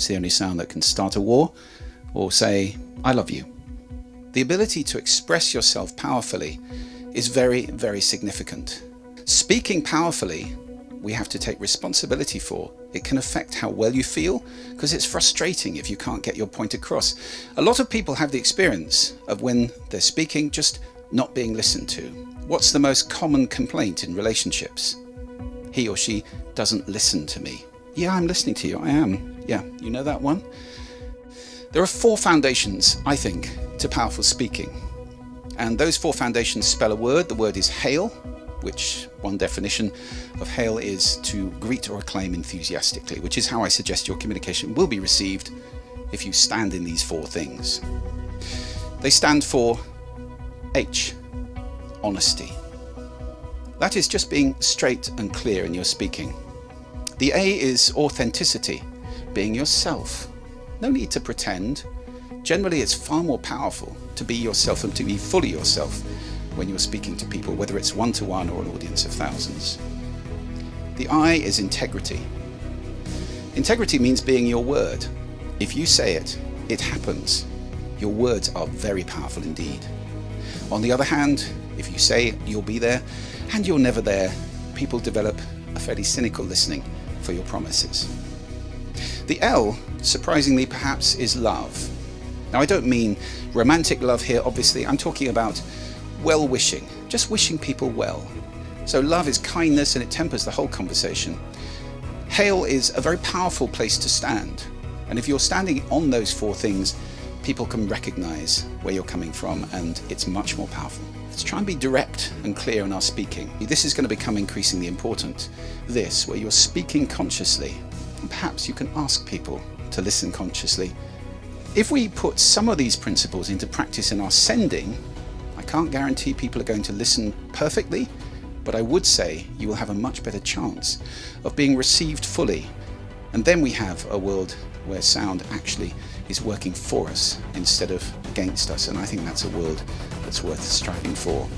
It's the only sound that can start a war or say, I love you. The ability to express yourself powerfully is very, very significant. Speaking powerfully, we have to take responsibility for. It can affect how well you feel, because it's frustrating if you can't get your point across. A lot of people have the experience of when they're speaking just not being listened to. What's the most common complaint in relationships? He or she doesn't listen to me. Yeah, I'm listening to you, I am. Yeah, you know that one? There are 4 foundations, I think, to powerful speaking. And those 4 foundations spell a word. The word is hail, which one definition of hail is to greet or acclaim enthusiastically, which is how I suggest your communication will be received if you stand in these 4 things. They stand for H, honesty. That is just being straight and clear in your speaking. The A is authenticity, being yourself. No need to pretend. Generally, it's far more powerful to be yourself and to be fully yourself when you're speaking to people, whether it's one-to-one or an audience of thousands. The I is integrity. Integrity means being your word. If you say it, it happens. Your words are very powerful indeed. On the other hand, if you say you'll be there and you're never there, people develop a fairly cynical listening for your promises. The L, surprisingly perhaps, is love. Now, I don't mean romantic love here, obviously. I'm talking about well-wishing, just wishing people well. So love is kindness and it tempers the whole conversation. Hail is a very powerful place to stand. And if you're standing on those 4 things, people can recognize where you're coming from, and it's much more powerful. Let's try and be direct and clear in our speaking. This is going to become increasingly important. This, where you're speaking consciously, and perhaps you can ask people to listen consciously. If we put some of these principles into practice in our sending, I can't guarantee people are going to listen perfectly, but I would say you will have a much better chance of being received fully. And then we have a world where sound actually is working for us instead of against us, and I think that's a world that's worth striving for.